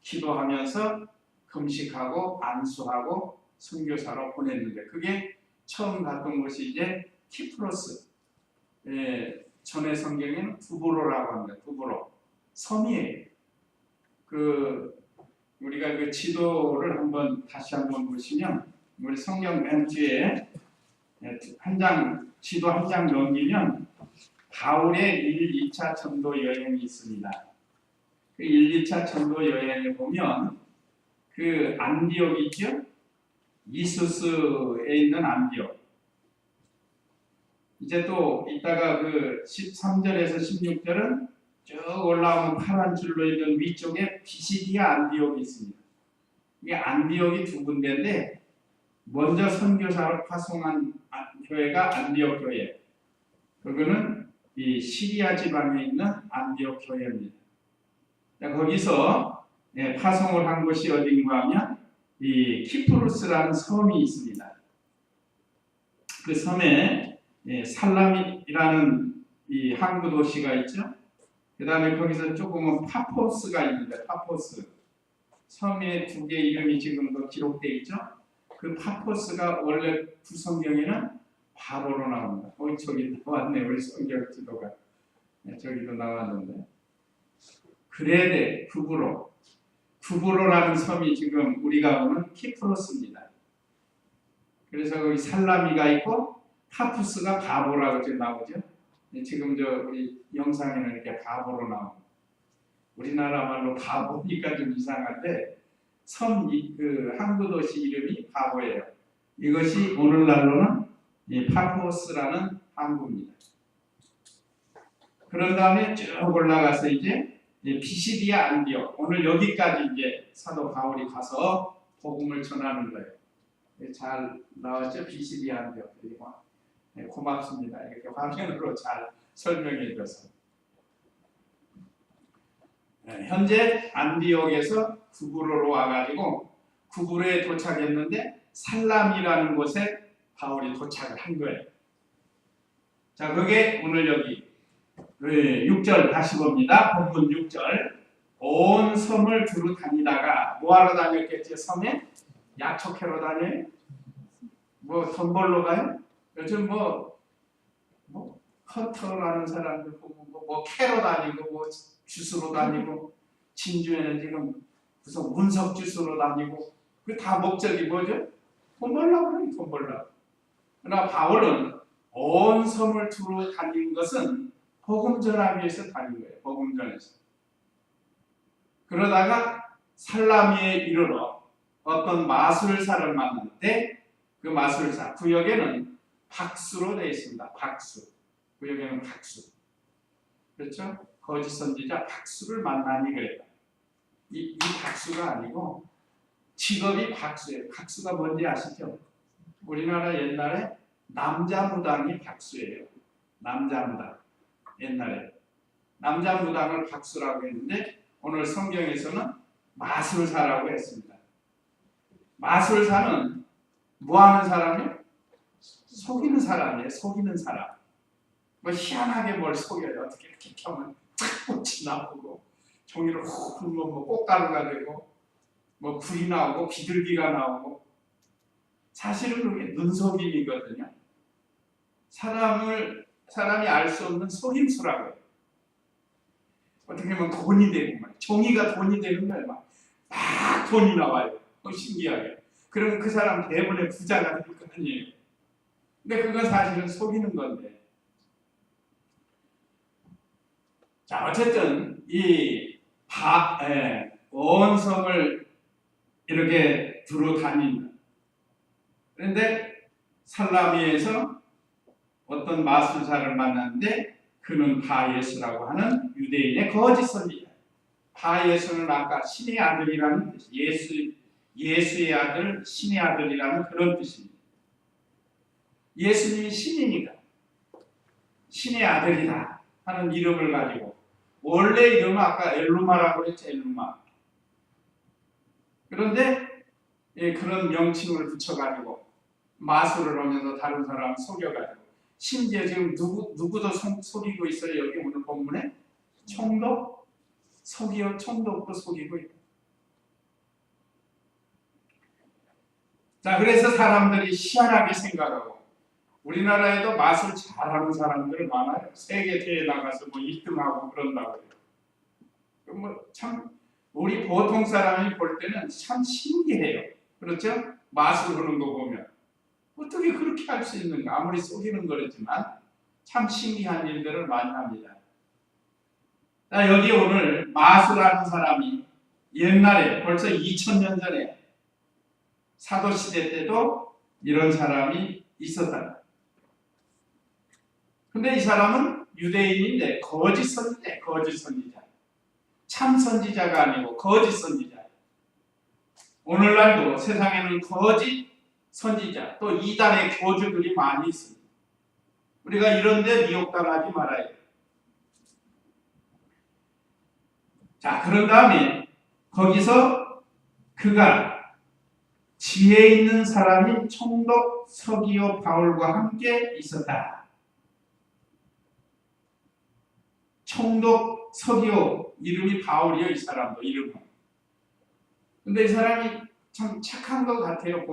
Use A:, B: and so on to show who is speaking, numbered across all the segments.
A: 기도하면서 금식하고 안수하고 선교사로 보냈는데 그게 처음 갔던 곳이 이제 키프로스. 전에 성경에는 두브로라고 합니다. 두브로 섬이에요. 우리가 그 지도를 다시 한번 보시면 우리 성경 맨 뒤에 지도 한 장 넘기면 바울의 1, 2차 전도 여행이 있습니다. 그 1, 2차 전도 여행에 보면 그 안디옥 있죠? 이수스에 있는 안디옥. 이제 또 이따가 그 13절에서 16절은 쭉 올라오면 파란 줄로 있는 위쪽에 비시디아 안디옥이 있습니다. 이게 안디옥이 두 군데인데 먼저 선교사로 파송한 교회가 안디옥 교회. 그거는 이 시리아 지방에 있는 안디옥 교회입니다. 거기서 파송을 한 곳이 어딘가 하면 이 키프로스라는 섬이 있습니다. 그 섬에 살라밋이라는 이 항구 도시가 있죠. 그 다음에 거기서 조금은 파포스가 있는데 파포스. 섬에 두 개 이름이 지금도 기록되어 있죠. 그 파포스가 원래 구성경에는 바로로 나옵니다. 저기 나왔네. 우리 성경 지도가. 저기도 나왔는데. 그레데, 구브로라는 섬이 지금 우리가 보는 키프로스입니다. 그래서 거기 살라미가 있고 파푸스가 바보라고 지금 나오죠. 지금 우리 영상에는 이렇게 바보로 나옵니다. 우리나라 말로 바보니까 좀 이상한데 그 항구 도시 이름이 바보예요. 이것이 오늘날로는 파포스라는 항구입니다. 그런 다음에 쭉 올라가서 이제 비시디아 안디옥. 오늘 여기까지 이제 사도 바울이 가서 복음을 전하는 거예요. 잘 나왔죠? 비시디아 안디옥. 고맙습니다. 이렇게 화면으로 잘 설명해 줘서. 현재 안디옥에서 구브로로 와가지고 구브로에 도착했는데 살람이라는 곳에 바울이 도착을 한 거예요. 자, 그게 오늘 여기 6절 다시 봅니다. 본문 6절. 온 섬을 두루 다니다가 뭐하러 다녔겠지? 섬에 약초캐러 다녀요? 돈 벌러 가요? 요즘 헌터라는 사람들 보면 캐러 다니고 주스로 다니고 진주에는 지금 무슨 운석 주스로 다니고 그 다 목적이 뭐죠? 돈 벌려고 그래요. 돈 벌려고. 그러나 바울은 온 섬을 두루 다닌 것은 복음 전하기 위해서 다닌 거예요. 복음 전에서. 그러다가 살라미에 이르러 어떤 마술사를 만났는데 그 마술사 구역에는 박수로 되어 있습니다. 박수. 구역에는 박수. 그렇죠? 거짓 선지자 박수를 만나니 그랬다. 이 박수가 아니고 직업이 박수예요. 박수가 뭔지 아시죠? 우리나라 옛날에 남자 무당이 박수예요. 남자 무당. 옛날에 남자 무당을 박수라고 했는데 오늘 성경에서는 마술사라고 했습니다. 마술사는 뭐하는 사람이에요? 속이는 사람이에요. 속이는 사람. 희한하게 뭘 속여요. 어떻게 이렇게 켜면 꽃이 나오고 종이를 훅 불면 꽃가루가 되고 불이 나오고 비둘기가 나오고 사실은 그게 눈속임이거든요. 사람이 알 수 없는 속임수라고 해요. 어떻게 보면 돈이 되고 종이가 돈이 되는 거예요. 막 돈이 나와요. 신기하게. 그러면 그 사람 대부분의 부자가 될 거 아니에요. 근데 그건 사실은 속이는 건데. 자, 어쨌든 온 섬을 이렇게 두루 다닌다. 그런데 살라미에서 어떤 마술사를 만났는데 그는 바예수라고 하는 유대인의 거짓 선지자. 바예수는 아까 신의 아들이라는 뜻, 예수의 아들, 신의 아들이라는 그런 뜻입니다. 예수님이 신이니까 신의 아들이다 하는 이름을 가지고 원래 이름은 아까 엘루마라고 그랬죠. 엘루마. 그런데 그런 명칭을 붙여가지고 마술을 하면서 다른 사람 속여가지고 심지어 지금 누구도 속이고 있어요. 여기 오늘 본문에 총독? 총독도 속이고 있고 자, 그래서 사람들이 희한하게 생각하고, 우리나라에도 마술 잘하는 사람들 많아요. 세계 대회 나가서 뭐 1등하고 그런다고 해요. 참 우리 보통 사람이 볼 때는 참 신기해요. 그렇죠? 마술 하는 거 보면 어떻게 그렇게 할 수 있는가? 아무리 속이는 거지만 참 신기한 일들을 많이 합니다. 자, 여기 오늘 마술하는 사람이 옛날에 벌써 2000년 전에 사도시대 때도 이런 사람이 있었다. 근데 이 사람은 유대인인데 거짓 선지자. 참 선지자가 아니고 거짓 선지자. 오늘날도 세상에는 거짓 선지자, 또 이단의 교주들이 많이 있습니다. 우리가 이런 데 미혹당하지 말아야 돼요. 자, 그런 다음에 거기서 그가 지혜 있는 사람인 총독 서기오 바울과 함께 있었다. 총독 서기오, 이름이 바울이요. 이 사람도 이름은. 근데 이 사람이 참 착한 것 같아요.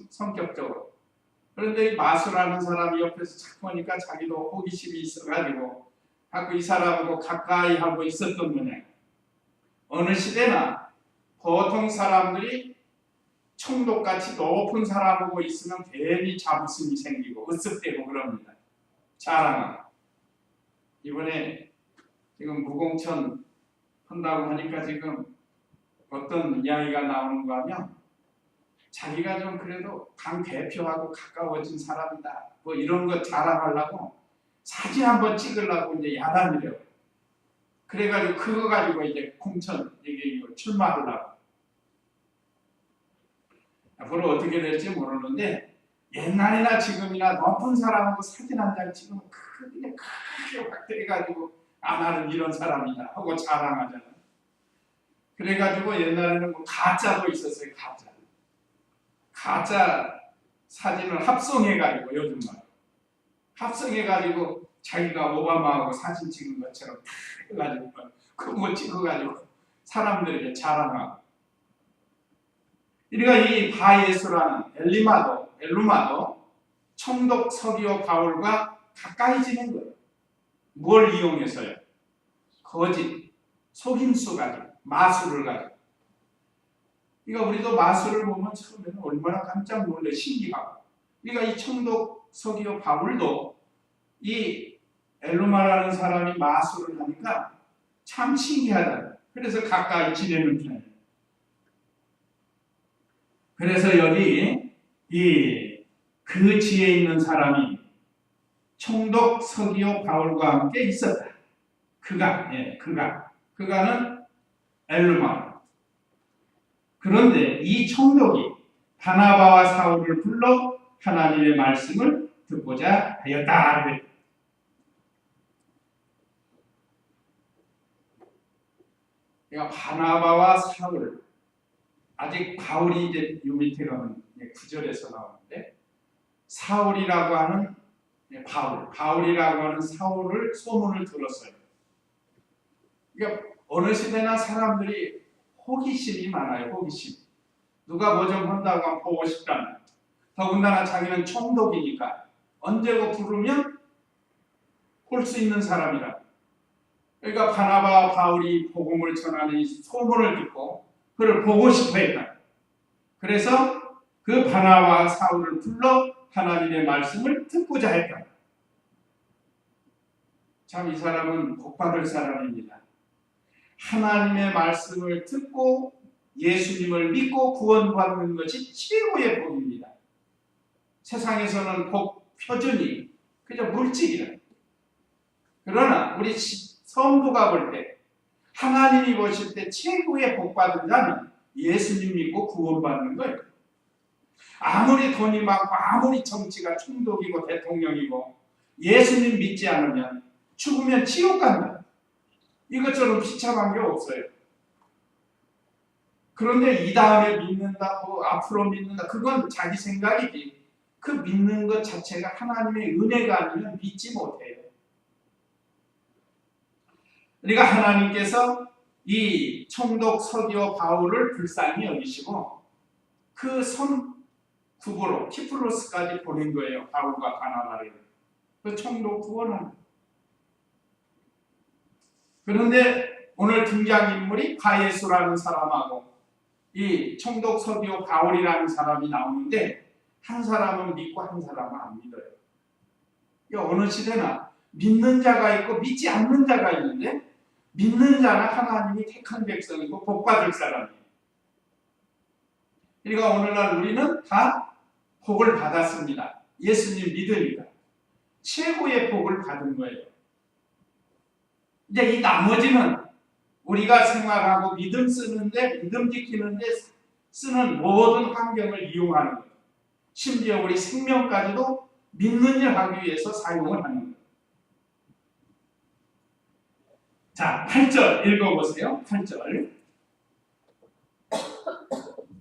A: 성격적으로. 그런데 이 마술하는 사람이 옆에서 자꾸 보니까 자기도 호기심이 있어가지고 자꾸 이 사람하고 가까이 하고 있었던 모양. 어느 시대나 보통 사람들이 총독같이 높은 사람하고 있으면 괜히 자부심이 생기고 으쓱대고 그럽니다. 자랑하고. 이번에 지금 무공천 한다고 하니까 지금 어떤 이야기가 나오는가 하면 자기가 좀 그래도 당 대표하고 가까워진 사람이다. 뭐 이런 거 자랑하려고 사진 한번 찍으려고 이제 야단이래요. 그래가지고 그거 가지고 이제 공천 이게 출마하려고. 앞으로 어떻게 될지 모르는데 옛날이나 지금이나 높은 사람하고 사진 한 장 찍으면 그냥 크게 확 들어가지고 나는 이런 사람이다 하고 자랑하잖아. 그래가지고 옛날에는 뭐 가짜도 있었어요. 가짜 사진을 합성해가지고 요즘 말 합성해가지고 자기가 오바마하고 사진 찍은 것처럼 다 해가지고 그거 찍어가지고 사람들에게 자랑하고. 우리가 이 바예수라는 엘루마도 총독 서기오 바울과 가까이 지낸 거예요. 뭘 이용해서요? 거짓, 속임수 가지고, 마술을 가지고. 그러니까 우리도 마술을 보면 처음에는 얼마나 깜짝 놀래 신기하고. 그러니까 이 총독 서기오 바울도 이 엘루마라는 사람이 마술을 하니까 참 신기하다. 그래서 가까이 지내는 편이에요. 그래서 여기 그 지혜 있는 사람이 총독 서기오 바울과 함께 있었다. 그가는 엘루마. 그런데 이 총독이 바나바와 사울을 불러 하나님의 말씀을 듣고자 하였다. 그러니까 바나바와 사울, 아직 바울이 이제 요 밑에 가면 9절에서 나오는데 사울이라고 하는 바울이라고 하는 사울을 소문을 들었어요. 그러니까 어느 시대나 사람들이 호기심이 많아요. 호기심. 누가 뭐 좀 한다고 하면 보고 싶다는. 더군다나 자기는 총독이니까 언제고 부르면 볼 수 있는 사람이라. 그러니까 바나바와 바울이 복음을 전하는 이 소문을 듣고 그를 보고 싶어 했다. 그래서 그 바나바와 사울을 불러 하나님의 말씀을 듣고자 했다. 참 이 사람은 복받을 사람입니다. 하나님의 말씀을 듣고 예수님을 믿고 구원받는 것이 최고의 복입니다. 세상에서는 복 표준이 그저 물질이라. 그러나 우리 성도가 볼 때, 하나님이 보실 때 최고의 복받은 자는 예수님 믿고 구원받는 거예요. 아무리 돈이 많고 아무리 정치가 총독이고 대통령이고 예수님 믿지 않으면 죽으면 지옥 간다. 이것처럼 비참한 게 없어요. 그런데 이 다음에 믿는다, 앞으로 믿는다, 그건 자기 생각이지. 그 믿는 것 자체가 하나님의 은혜가 아니면 믿지 못해요. 그러니까 하나님께서 이 총독 서기오 바울을 불쌍히 여기시고 그 국으로 키프로스까지 보낸 거예요. 바울과 바나바를. 그 총독 구원한. 그런데 오늘 등장인물이 바예수라는 사람하고 이 총독 서기오 바울이라는 사람이 나오는데 한 사람은 믿고 한 사람은 안 믿어요. 어느 시대나 믿는 자가 있고 믿지 않는 자가 있는데 믿는 자는 하나님이 택한 백성이고 복받을 사람이에요. 그러니까 오늘날 우리는 다 복을 받았습니다. 예수님 믿으니까 최고의 복을 받은 거예요. 이제 이 나머지는 우리가 생활하고 믿음 쓰는데 믿음 지키는데 쓰는 모든 환경을 이용하는 거예요. 심지어 우리 생명까지도 믿는 일 하기 위해서 사용을 하는 거예요. 자, 8절 읽어보세요. 8절.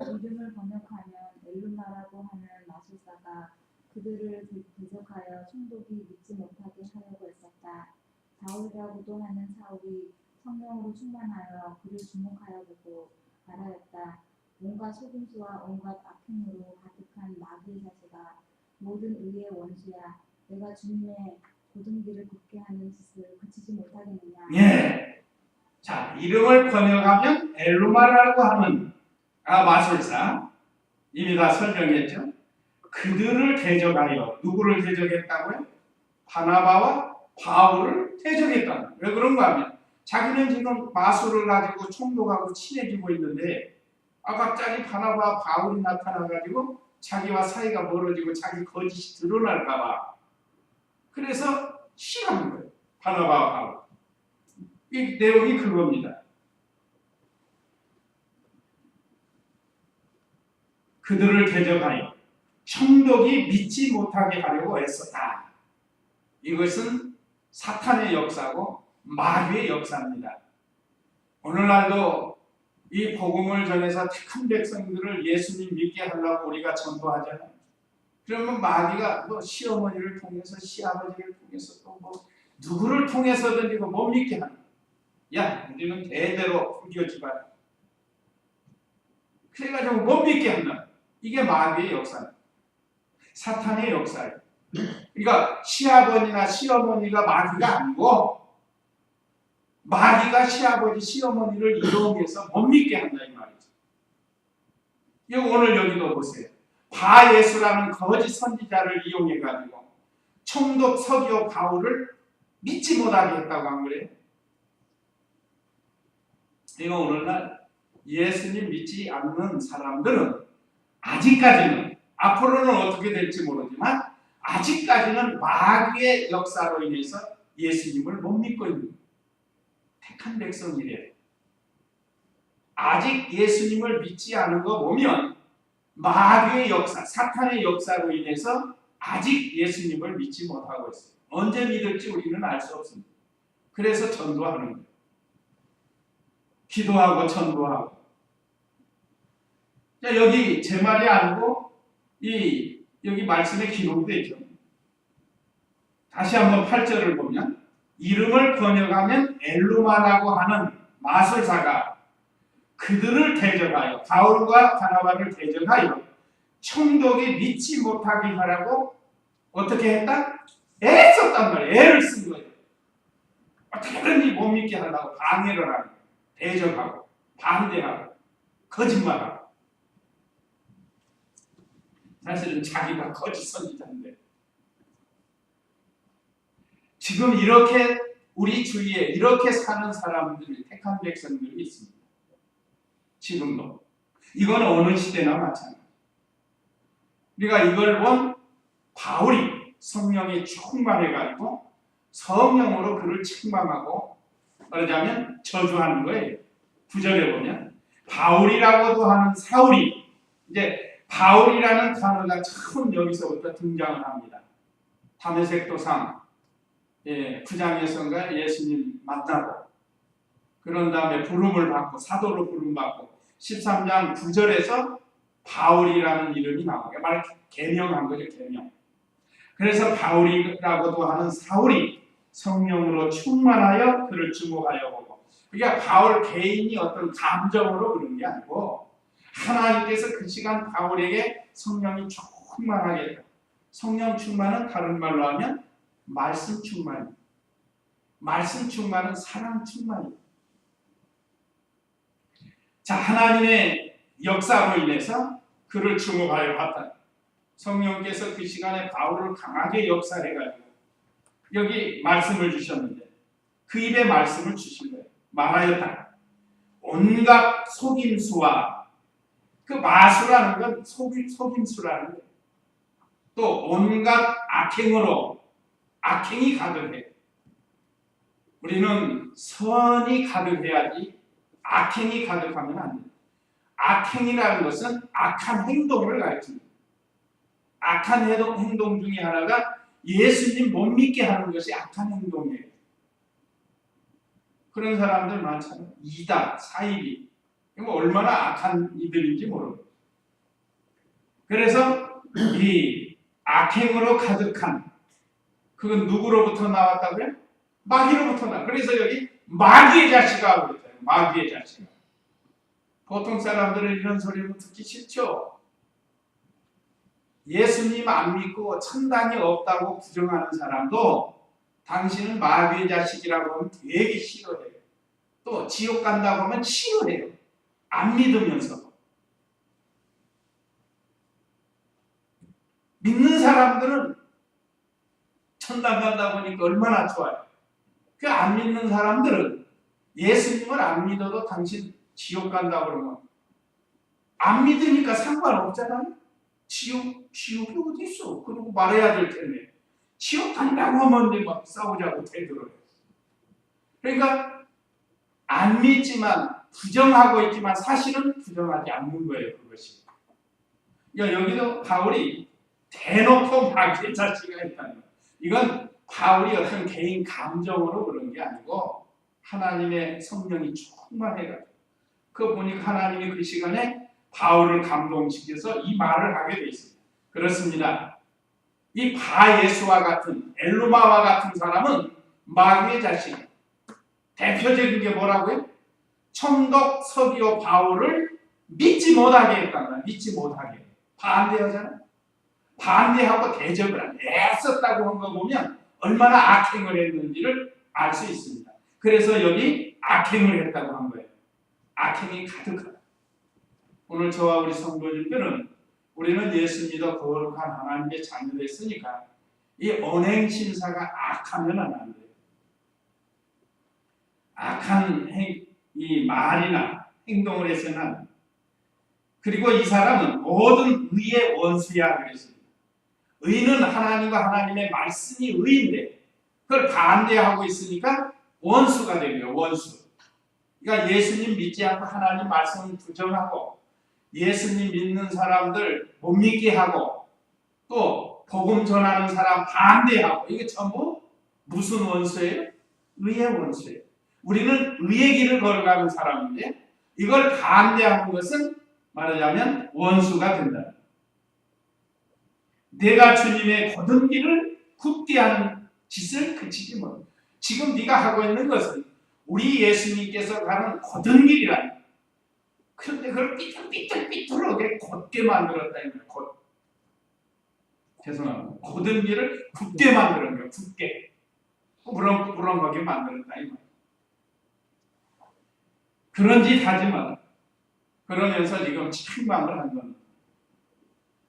B: 이름을 번역하면 엘루마라고 하는 마술사가 그들을 대적하여 총독이 믿지 못하게 하려고 했었다. 바울이라고도 하는 사울이 성령으로 충만하여 그를 주목하여 보고 말하였다. 온갖 속임수와 온갖 악행으로 가득한 마귀의 자식아, 모든 의의 원수야. 내가 주님의 고등기를 굽게 하는 짓을 그치지 못하겠느냐.
A: 예. 자, 이름을 번역하면 엘루마라고 하는 마술사. 이미 다 설명했죠. 그들을 대적하여 누구를 대적했다고요? 바나바와 바울을 대적했다. 왜 그런가 하면 자기는 지금 마술을 가지고 총독하고 친해지고 있는데 갑자기 바나바와 바울이 나타나가지고 자기와 사이가 멀어지고 자기 거짓이 드러날까봐 그래서 싫어하는 거예요. 바나바와 바울. 이 내용이 그겁니다. 그들을 대적하여 총독이 믿지 못하게 하려고 애썼다. 이것은 사탄의 역사고 마귀의 역사입니다. 오늘날도 이 복음을 전해서 택한 백성들을 예수님 믿게 하려고 우리가 전도하잖아요. 그러면 마귀가 시어머니를 통해서 시아버지를 통해서 또 누구를 통해서든지 못 믿게 하는 거예요. 야, 우리는 대대로 불교 집안. 그래가지고 못 믿게 한다. 이게 마귀의 역사예요. 사탄의 역사예요. 그러니까 시아버지나 시어머니가 마귀가 아니고 마귀가 시아버지, 시어머니를 이용해서 못 믿게 한다 이 말이죠. 이거 오늘 여기도 보세요. 바예수라는 거짓 선지자를 이용해가지고 총독 서기오 바울을 믿지 못하게 했다고 한 거예요. 이거 오늘날 예수님 믿지 않는 사람들은 아직까지는, 앞으로는 어떻게 될지 모르지만 아직까지는 마귀의 역사로 인해서 예수님을 못 믿고 있는 거예요. 택한 백성이래요. 아직 예수님을 믿지 않은 거 보면 마귀의 역사, 사탄의 역사로 인해서 아직 예수님을 믿지 못하고 있어요. 언제 믿을지 우리는 알 수 없습니다. 그래서 전도하는 거예요. 기도하고 전도하고. 자, 여기 제 말이 아니고 여기 말씀에 기록되어 있죠. 다시 한번 8절을 보면 이름을 번역하면 엘루마라고 하는 마술사가 그들을 대적하여 바울과 바나바를 대적하여 총독이 믿지 못하게 하라고 어떻게 했다? 애썼단 말이에요. 애를 쓴 거예요. 어떻게든지 못 믿게 하려고 방해를 하고 대적하고 반대하고 거짓말하고. 사실은 자기가 거짓 선지자인데 지금 이렇게 우리 주위에 이렇게 사는 사람들이 택한 백성들이 있습니다. 지금도. 이건 어느 시대나 마찬가지. 우리가 이걸 본 바울이 성령에 충만해가지고 성령으로 그를 책망하고 말하자면 저주하는 거예요. 9절에 보면 바울이라고도 하는 사울이, 이제 바울이라는 단어가 처음 여기서부터 등장을 합니다. 다메섹 도상 9장에서인가 예수님 만나고 그런 다음에 부름을 받고 사도로 부름받고 13장 9절에서 바울이라는 이름이 나와요. 말 개명한 거죠. 개명. 그래서 바울이라고도 하는 사울이 성령으로 충만하여 그를 주목하여 보고, 그러니까 바울 개인이 어떤 감정으로 그런 게 아니고 하나님께서 그 시간 바울에게 성령이 충만하게 했다. 성령 충만은 다른 말로 하면 말씀 충만이에요. 말씀 충만은 사랑 충만이에요. 자, 하나님의 역사로 인해서 그를 주목하여 봤다. 성령께서 그 시간에 바울을 강하게 역사해가지고 여기 말씀을 주셨는데 그 입에 말씀을 주신 거예요. 말하였다. 온갖 속임수와 그 마수라는 건 속임수라는 거예요. 또 온갖 악행으로 악행이 가득해. 우리는 선이 가득해야지 악행이 가득하면 안 돼요. 악행이라는 것은 악한 행동을 가르칩니다. 악한 행동 중에 하나가 예수님 못 믿게 하는 것이 악한 행동이에요. 그런 사람들 많잖아요. 이단, 사이비. 얼마나 악한 이들인지 모르고. 그래서 이 악행으로 가득한 그건 누구로부터 나왔다고요? 마귀로부터 나왔다. 그래서 여기 마귀의 자식아 그랬어요. 마귀의 자식아. 보통 사람들은 이런 소리를 듣기 싫죠. 예수님 안 믿고 천당이 없다고 부정하는 사람도 당신은 마귀의 자식이라고 하면 되게 싫어해요. 또 지옥 간다고 하면 싫어해요. 안 믿으면서. 믿는 사람들은 천당 간다고 하니까 얼마나 좋아요. 그 안 믿는 사람들은 예수님을 안 믿어도 당신 지옥 간다고 그러면 안 믿으니까 상관없잖아요. 지옥이 어디 있어? 그러고 말해야 될 텐데 지옥 간다고 하면 막 싸우자고 대들어요. 그러니까 안 믿지만 부정하고 있지만 사실은 부정하지 않는 거예요. 그것이. 여기도 바울이 대놓고 마귀의 자식이 있다는 거예요. 이건 바울이 어떤 개인 감정으로 그런 게 아니고 하나님의 성령이 충만해가지고 그거 보니까 하나님이 그 시간에 바울을 감동시켜서 이 말을 하게 돼 있습니다. 그렇습니다. 이 바예수와 같은 엘루마와 같은 사람은 마귀의 자식. 대표적인 게 뭐라고요? 총독 서기오 바울을 믿지 못하게 했다는 거야. 믿지 못하게. 반대하잖아요. 반대하고 대적을 애썼다고 한 거 보면 얼마나 악행을 했는지를 알 수 있습니다. 그래서 여기 악행을 했다고 한 거예요. 악행이 가득하다. 오늘 저와 우리 성도님들은 우리는 예수 믿어 거룩한 하나님의 자녀됐으니까 이 언행 신사가 악하면 안 돼요. 악한 이 말이나 행동을 해서는 안 돼요. 그리고 이 사람은 모든 의의 원수야 그랬습니다. 의는 하나님과 하나님의 말씀이 의인데 그걸 반대하고 있으니까 원수가 되고요. 원수. 그러니까 예수님 믿지 않고 하나님 말씀을 부정하고 예수님 믿는 사람들 못 믿게 하고 또 복음 전하는 사람 반대하고 이게 전부 무슨 원수예요? 의의 원수예요. 우리는 의의 길을 걸어가는 사람인데 이걸 반대하는 것은 말하자면 원수가 된다. 내가 주님의 곧은 길을 굳게 하는 짓을 그치지 못. 지금 네가 하고 있는 것은 우리 예수님께서 가는 곧은 길이라니. 그런데 그걸 삐뚤삐뚤하게 곧게 만들었다. 죄송합니다. 곧은 길을 굳게 만드는 거예요. 굳게. 부렁부렁하게 만들었다. 그런 짓 하지 마라. 그러면서 지금 책망을 한 겁니다.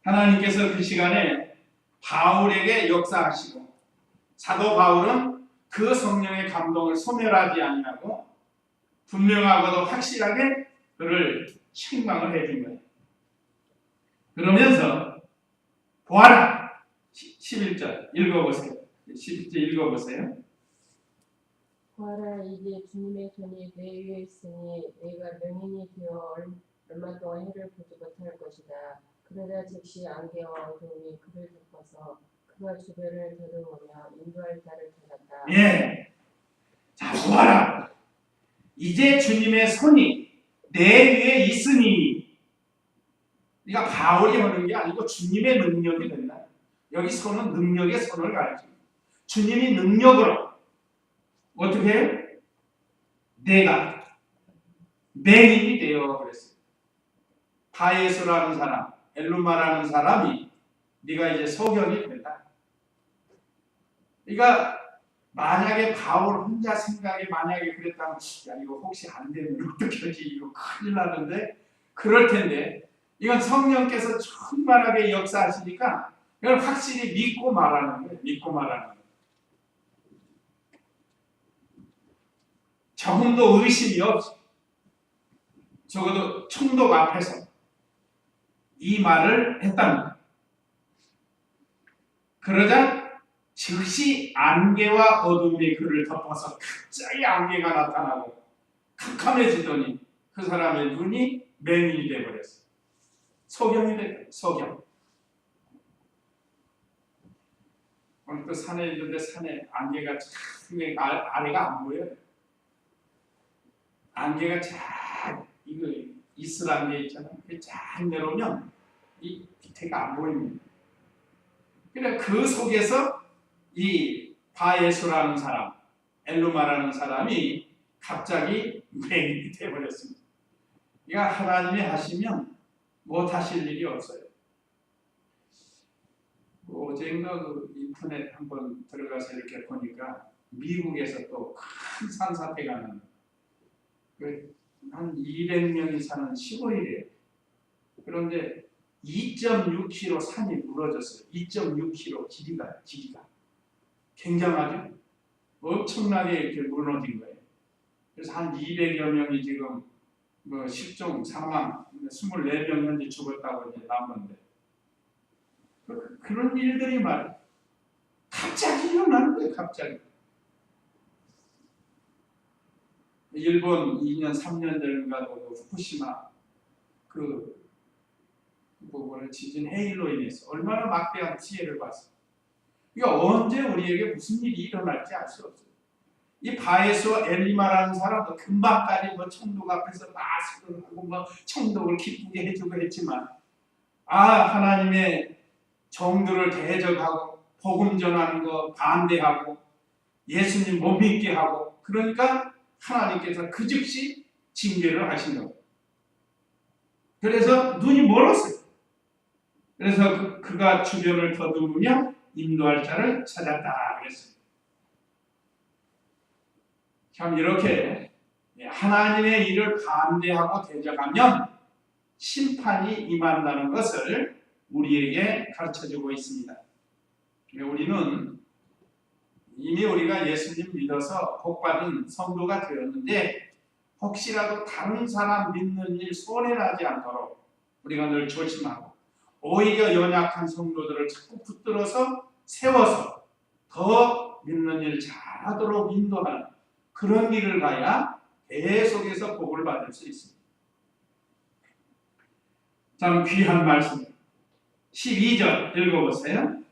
A: 하나님께서 그 시간에 바울에게 역사하시고 사도 바울은 그 성령의 감동을 소멸하지 아니하고 분명하고도 확실하게 그를 책망을 해준 거예요. 그러면서 보아라 11절 읽어보세요. 11절 읽어보세요.
C: 보아라 이제 주님의 손이 내 위에 있으니 내가 명인이 되어 얼마 동안 해를 보지 못할 것이다. 그러자 즉시 안개와 어둠이 그를 덮어서 그가 주변을 더듬으며 인도할 자를 찾았다.
A: 예. 자, 보아라. 이제 주님의 손이 내 위에 있으니. 그러니까 바울이 하는 게 아니고 주님의 능력이 된다. 여기 손은 능력의 손을 가리킵니다. 주님이 능력으로 어떻게 해요? 내가 맹인이 되어 그랬어요. 바예수라는 사람, 엘루마라는 사람이 네가 이제 소경이 된다. 그러니까 만약에 바울 혼자 생각이 만약에 그랬다면 야 이거 혹시 안 되면 어떻게 하지 이거 큰일 나는데 그럴 텐데 이건 성령께서 충만하게 역사하시니까 이걸 확실히 믿고 말하는 거예요. 믿고 말하는 거예요. 조금도 의심이 없이 적어도 총독 앞에서 이 말을 했답니다. 그러자 즉시 안개와 어둠이 그를 덮어서 갑자기 안개가 나타나고 캄캄해지더니 그 사람의 눈이 맹인이 되어버렸어요. 소경이 됐어요. 소경. 오늘 또 산에 있는데 산에 안개가 참 아래가 안 보여요. 안개가 잘 이거 이슬 안개 있잖아요. 잘 내려오면 이 밑에가 안 보입니다. 그래 그 속에서 이 바예수라는 사람, 엘루마라는 사람이 갑자기 맹인이 되어버렸습니다. 그러니까 하나님이 하시면 못하실 일이 없어요. 어제인가 그 인터넷 한번 들어가서 이렇게 보니까 미국에서 또 큰 산사태가 나는 한 200명이 사는 시골이래요. 그런데 2.6km 산이 무너졌어요. 2.6km 길이가 굉장하죠. 엄청나게 이렇게 무너진 거예요. 그래서 한 200여 명이 지금 뭐 실종 사망 24명 현재 죽었다고 이제 나오는데 그런 일들이 말 갑자기 일어나는 거예요. 갑자기. 일본 2년 3년 전인가도 후쿠시마 지진 해일로 인해서 얼마나 막대한 피해를 봤어요. 이거 언제 우리에게 무슨 일이 일어날지 알 수 없어요. 이 바에서 엘리마라는 사람도 금방까지 뭐 총독 앞에서 마스크를 하고 뭐 총독을 기쁘게 해주고 했지만 하나님의 종들을 대적하고 복음 전하는 거 반대하고 예수님 못 믿게 하고 그러니까 하나님께서 그 즉시 징계를 하신 거예요. 그래서 눈이 멀었어요. 그래서 그가 주변을 더듬으며 인도할 자를 찾았다 그랬어요. 참 이렇게 하나님의 일을 반대하고 대적하면 심판이 임한다는 것을 우리에게 가르쳐주고 있습니다. 우리는 이미 우리가 예수님 믿어서 복받은 성도가 되었는데 혹시라도 다른 사람 믿는 일 손해나지 않도록 우리가 늘 조심하고 오히려 연약한 성도들을 자꾸 붙들어서 세워서 더 믿는 일 잘하도록 인도하는 그런 일을 가야 계속해서 복을 받을 수 있습니다. 참 귀한 말씀 12절 읽어보세요.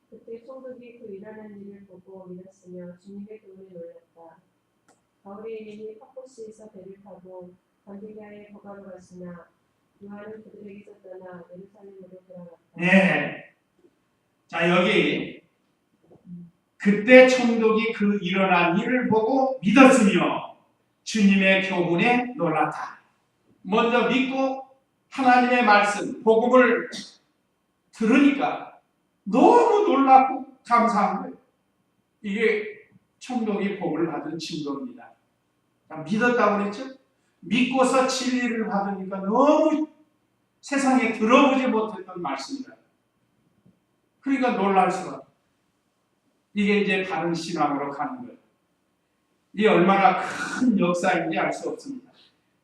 C: 그때 총독이 그 일하는 일을 보고 믿었으며 주님의 도움에 놀랐다. 바울이 이미 파포스에서 배를 타고 감빌리아에 거가로 갔으나 요한은 그들에게서 떠나 예루살렘으로 돌아갔다.
A: 네. 자 여기 그때 총독이 그 일어난 일을 보고 믿었으며 주님의 교훈에 놀랐다. 먼저 믿고 하나님의 말씀, 복음을 들으니까 너무 놀랍고 감사한 거예요. 이게 총독이 복을 받은 증거입니다. 믿었다고 그랬죠? 믿고서 진리를 받으니까 너무 세상에 들어보지 못했던 말씀이다. 그러니까 놀랄 수가 없어요. 이게 이제 바른 신앙으로 가는 거예요. 이게 얼마나 큰 역사인지 알 수 없습니다.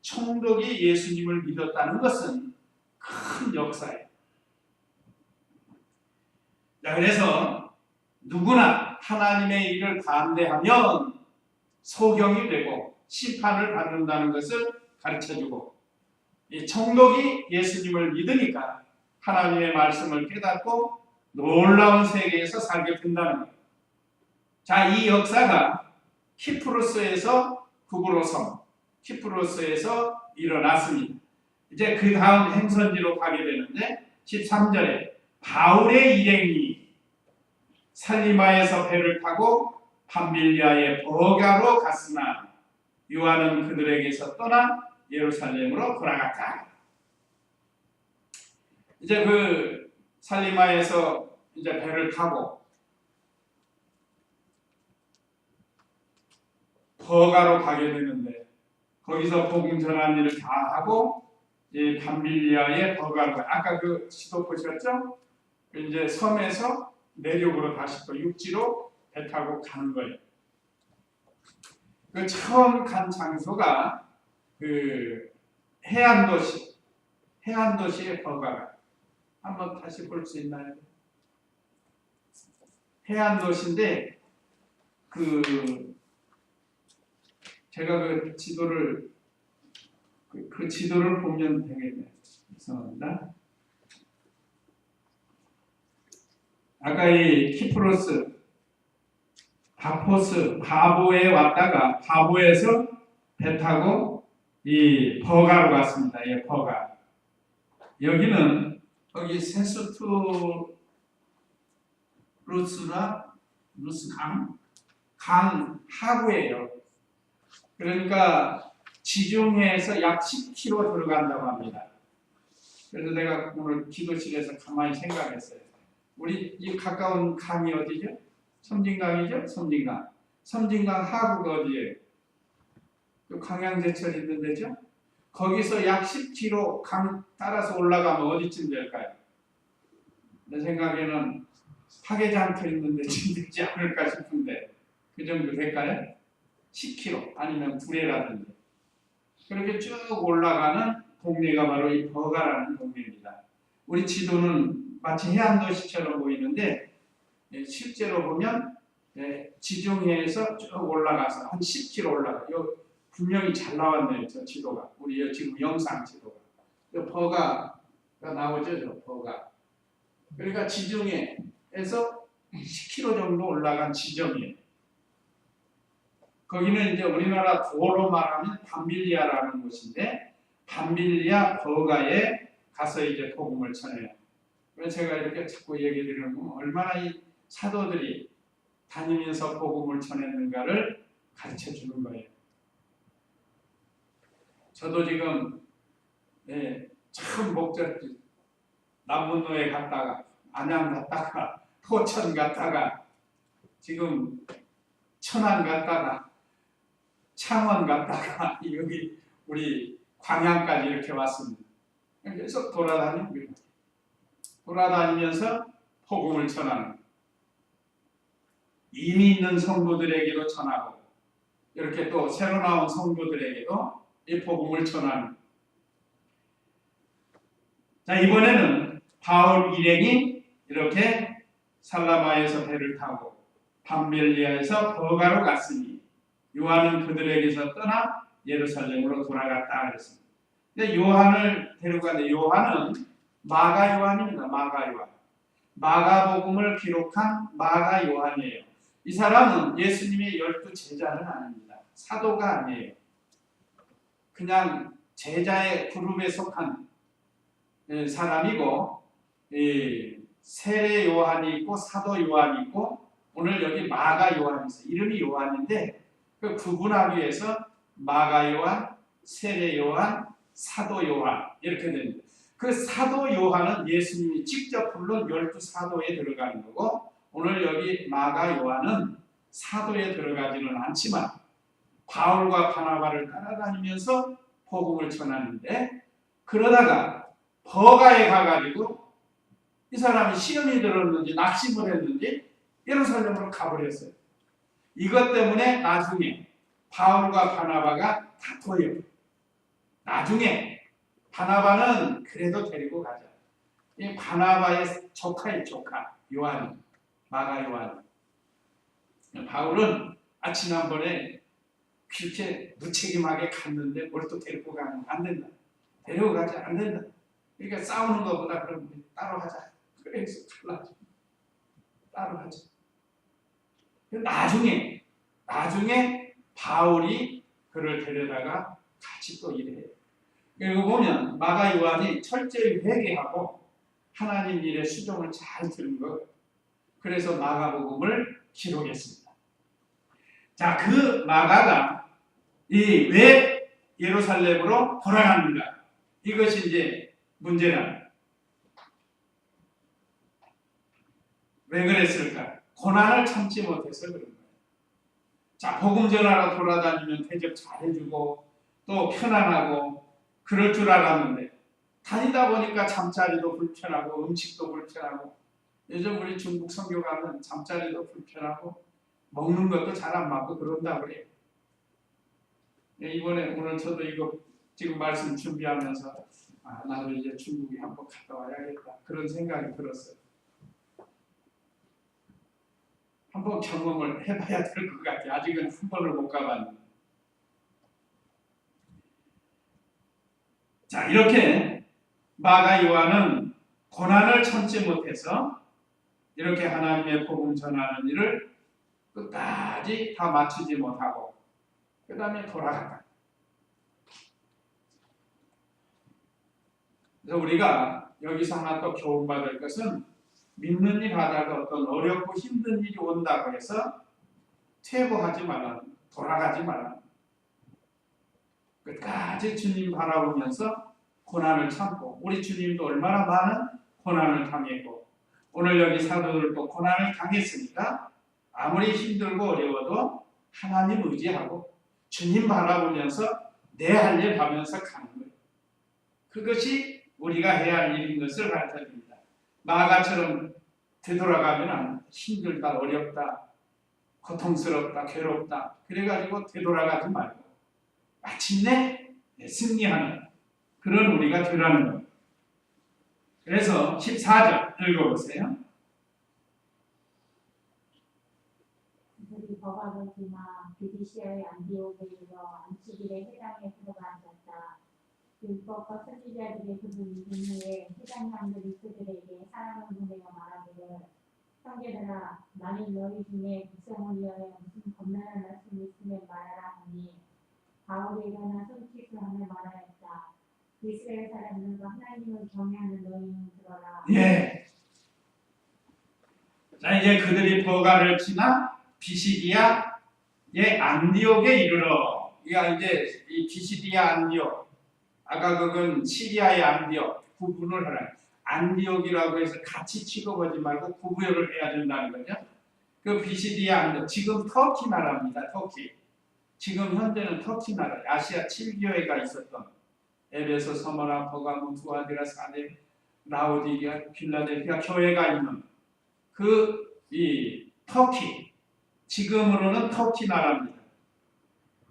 A: 총독이 예수님을 믿었다는 것은 큰 역사예요. 자, 그래서 누구나 하나님의 일을 반대하면 소경이 되고 심판을 받는다는 것을 가르쳐주고 이 총독이 예수님을 믿으니까 하나님의 말씀을 깨닫고 놀라운 세계에서 살게 된다는 거예요. 자, 이 역사가 키프로스에서 구브로 섬, 키프로스에서 일어났습니다. 이제 그 다음 행선지로 가게 되는데 13절에 바울의 일행이 살리마에서 배를 타고 밤빌리아의 버가로 갔으나 요한은 그들에게서 떠나 예루살렘으로 돌아갔다. 이제 그 살리마에서 이제 배를 타고 버가로 가게 되는데 거기서 복음 전하는 일을 다 하고 이 밤빌리아의 버가로 아까 그 지도 보셨죠? 이제 섬에서 내륙으로 다시 또 육지로 배 타고 가는 거예요. 그 처음 간 장소가 그 해안 도시의 버가라. 한번 다시 볼 수 있나요? 해안 도시인데 그 제가 그 지도를 보면 되겠네요. 죄송합니다. 아까 이 키프로스, 바포스, 바보에 왔다가 바보에서 배 타고 이 버가로 갔습니다. 예, 버가. 여기는 여기 세수투 루스 강 하구예요. 그러니까 지중해에서 약 10km 들어간다고 합니다. 그래서 내가 오늘 기도실에서 가만히 생각했어요. 우리 이 가까운 강이 어디죠? 섬진강이죠? 섬진강. 섬진강 하구가 어디예요? 또 광양제철 있는 데죠? 거기서 약 10km 강 따라서 올라가면 어디쯤 될까요? 내 생각에는 파괴장터 있는 데쯤 되지 않을까 싶은데 그 정도 될까요? 10km 아니면 구례라든지 그렇게 쭉 올라가는 동네가 바로 이 버가라는 동네입니다. 우리 지도는 마치 해안도시처럼 보이는데 실제로 보면 지중해에서 쭉 올라가서 한 10km 올라가요. 분명히 잘 나왔네요. 저 지도가. 우리 지금 영상 지도가. 버가가 나오죠. 저 버가. 그러니까 지중해에서 10km 정도 올라간 지점이에요. 거기는 이제 우리나라 도로 말하면 밤빌리아라는 곳인데 밤빌리아 버가에 가서 이제 복음을 전해요. 그래서 제가 이렇게 자꾸 얘기 드리는 건 얼마나 이 사도들이 다니면서 복음을 전했는가를 가르쳐 주는 거예요. 저도 지금 처음 목적지 남문로에 갔다가 안양 갔다가 포천 갔다가 지금 천안 갔다가 창원 갔다가 여기 우리 광양까지 이렇게 왔습니다. 계속 돌아다니면서 복음을 전하는 이미 있는 성도들에게도 전하고 이렇게 또 새로 나온 성도들에게도 이 복음을 전하는. 자, 이번에는 바울 일행이 이렇게 살라마에서 배를 타고 밤멜리아에서 버가로 갔으니 요한은 그들에게서 떠나 예루살렘으로 돌아갔다 그랬습니다. 근데 요한을 데려가는데 요한은 마가 요한입니다. 마가 요한. 마가복음을 기록한 마가 요한이에요. 이 사람은 예수님의 12 제자는 아닙니다. 사도가 아니에요. 그냥 제자의 그룹에 속한 사람이고 세례 요한이 있고 사도 요한이 있고 오늘 여기 마가 요한이 있어요. 이름이 요한인데 그 구분하기 위해서 마가 요한, 세례 요한, 사도 요한 이렇게 됩니다. 그 사도 요한은 예수님이 직접 부른 12 사도에 들어가는 거고 오늘 여기 마가 요한은 사도에 들어가지는 않지만 바울과 바나바를 따라다니면서 복음을 전하는데 그러다가 버가에 가가지고 이 사람이 시험이 들었는지 낙심을 했는지 예루살렘으로 가버렸어요. 이것 때문에 나중에 바울과 바나바가 다퉈요. 나중에 바나바는 그래도 데리고 가자. 이 바나바의 조카의 조카 요한, 마가 요한. 바울은 지난번에 그렇게 무책임하게 갔는데 뭘 또 데리고 가면 안 된다. 데리고 가지 안 된다. 그러니까 싸우는 것보다 그럼 따로 하자. 그래서 갈라져. 따로 하자. 나중에 바울이 그를 데려다가 같이 또 일해요. 그리고 보면 마가 요한이 철저히 회개하고 하나님 일에 수종을 잘 들은 것. 그래서 마가복음을 기록했습니다. 자, 그 마가가 왜 예루살렘으로 돌아갑니다. 이것이 이제 문제라. 왜 그랬을까? 고난을 참지 못해서 그런 거예요. 자, 복음 전하러 돌아다니면 대접 잘해주고 또 편안하고 그럴 줄 알았는데 다니다 보니까 잠자리도 불편하고 음식도 불편하고 요즘 우리 중국 선교 가면 잠자리도 불편하고 먹는 것도 잘 안 맞고 그런다고 그래요. 이번에 오늘 저도 이거 지금 말씀 준비하면서 나도 이제 중국에 한번 갔다 와야겠다 그런 생각이 들었어요. 한번 경험을 해봐야 될 것 같아요. 아직은 한 번을 못 가봤는데. 자, 이렇게 마가 요한은 고난을 참지 못해서 이렇게 하나님의 복음 전하는 일을 끝까지 다 마치지 못하고 그 다음에 돌아갔다. 그래서 우리가 여기서 하나 또 교훈받을 것은 믿는 일 하다가 어떤 어렵고 힘든 일이 온다고 해서 퇴보하지 말라는, 돌아가지 말라는, 끝까지 주님 바라보면서 고난을 참고, 우리 주님도 얼마나 많은 고난을 당했고 오늘 여기 사도들도 고난을 당했으니까 아무리 힘들고 어려워도 하나님 의지하고 주님 바라보면서 내 할 일 하면서 가는 거예요. 그것이 우리가 해야 할 일인 것을 가르쳐줍니다. 마가처럼 되돌아가면 힘들다, 어렵다, 고통스럽다, 괴롭다 그래가지고 되돌아가지 말고 마침내 승리하는 그런 우리가 되라는 겁니다. 그래서 14절 읽어보세요.
B: 그들이 버가를 지나 비디시아의 안디옥에 이르러 안식일에 회당에 들어가 앉았다. 율법과 선지자들의 그들 읽은 후에 회당장들이 그들에게 사람을 보내어 말하기를 형제들아 만일 너희 중에 백성을 위하여 무슨 겁나는 말씀이 있으면 말하라 하니 바울에 관한 손짓하며 말하였다. 이스라엘 사람들과 하나님을 경외하는 너희는 들어라.
A: 예. 자, 이제 그들이 버가를 지나 비시디아의 안디옥에 이르러, 이제 이 비시디아 안디옥, 아까 그건 시리아의 안디옥 구분을 하라. 안디옥이라고 해서 같이 취급하지 말고 구분을 해야 된다는 거죠. 그 비시디아 안디옥, 지금 터키 나라입니다. 터키. 지금 현재는 터키 나라, 아시아 7교회가 있었던 에베소, 서머나, 버가모, 두아디라, 사데, 라오디게아, 필라델피아 교회가 있는 이 터키, 지금으로는 터키 나라입니다.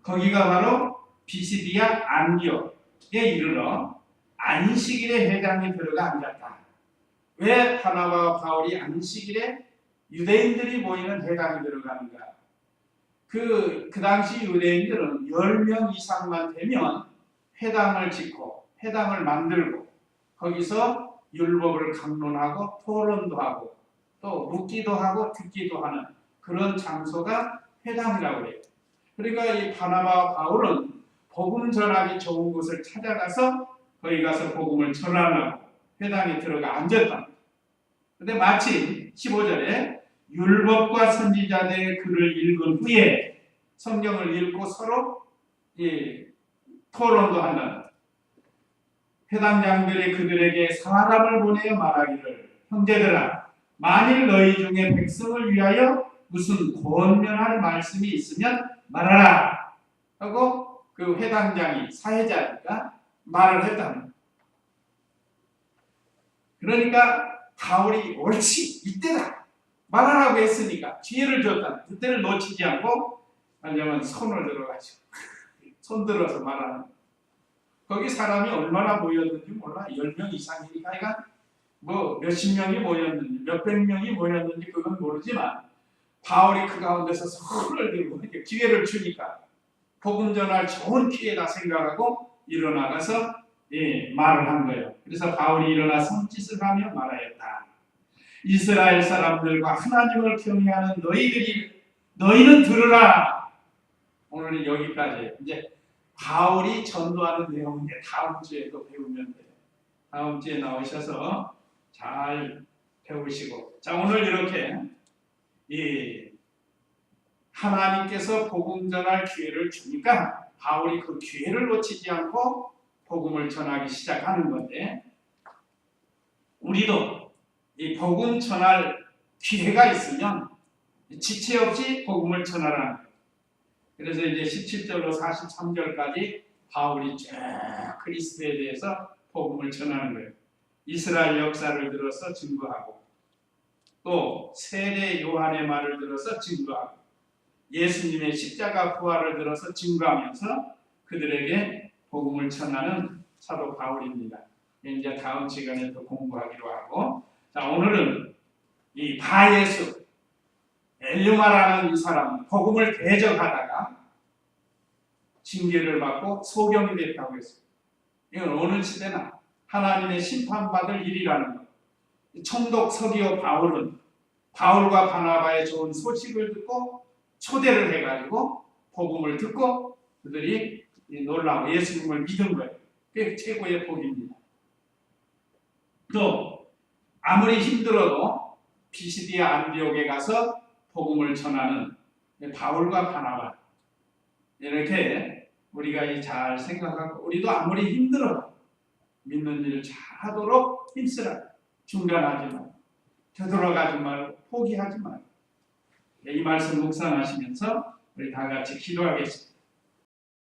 A: 거기가 바로 비시디아 안디옥에 이르러 안식일에 회당에 들어가 앉았다. 왜 바나바와 바울이 안식일에 유대인들이 모이는 회당에 들어가는가? 그 당시 유대인들은 10명 이상만 되면 회당을 짓고 회당을 만들고 거기서 율법을 강론하고 토론도 하고 또 묻기도 하고 듣기도 하는 그런 장소가 회당이라고 해요. 그러니까 이 바나바와 바울은 복음 전하기 좋은 곳을 찾아가서 거기 가서 복음을 전하려고 회당에 들어가 앉았다. 그런데 마침 15절에 율법과 선지자들의 글을 읽은 후에 성경을 읽고 서로 토론도 한다. 회당장들이 그들에게 사람을 보내어 말하기를 형제들아 만일 너희 중에 백성을 위하여 무슨 권면할 말씀이 있으면 말하라 하고 그 회당장이 사회자니까 말을 했다. 그러니까 바울이 옳지 이때다 말하라고 했으니까 기회를 줬다. 그때를 놓치지 않고 왜냐면 손을 들어가지고 손 들어서 말하는 거기 사람이 얼마나 모였는지 몰라. 10명 이상이니까 그러니까 뭐 몇십 명이 모였는지 몇백 명이 모였는지 그건 모르지만 바울이 그 가운데서 손을 들고 이렇게 기회를 주니까 복음 전할 좋은 기회다 생각하고 일어나가서 말을 한 거예요. 그래서 바울이 일어나 손짓을 하며 말하였다. 이스라엘 사람들과 하나님을 경외하는 너희는 들으라. 오늘은 여기까지. 이제 바울이 전도하는 내용은 다음 주에도 배우면 돼요. 다음 주에 나오셔서 잘 배우시고. 자, 오늘 이렇게 하나님께서 복음 전할 기회를 주니까 바울이 그 기회를 놓치지 않고 복음을 전하기 시작하는 건데 우리도 이 복음 전할 기회가 있으면 지체 없이 복음을 전하라는 거예요. 그래서 이제 17절로 43절까지 바울이 쭉 그리스도에 대해서 복음을 전하는 거예요. 이스라엘 역사를 들어서 증거하고 또 세례 요한의 말을 들어서 증거하고 예수님의 십자가 부활을 들어서 증거하면서 그들에게 복음을 전하는 사도 바울입니다. 이제 다음 시간에 또 공부하기로 하고, 자 오늘은 이 바예수 엘르마라는 이 사람 복음을 대적하다가 징계를 받고 소경이 됐다고 했어요. 이건 어느 시대나 하나님의 심판받을 일이라는 것. 총독 서기오 바울은 바울과 바나바의 좋은 소식을 듣고 초대를 해가지고 복음을 듣고 그들이 놀라고 예수님을 믿은 거예요. 그게 최고의 복입니다. 또 아무리 힘들어도 피시디아 안디옥에 가서 복음을 전하는 바울과 바나바 이렇게 우리가 잘 생각하고 우리도 아무리 힘들어도 믿는 일을 잘하도록 힘쓰라. 중단하지 말고 되돌아가지 말고 포기하지 말고 이 말씀 묵상하시면서 우리 다 같이 기도하겠습니다.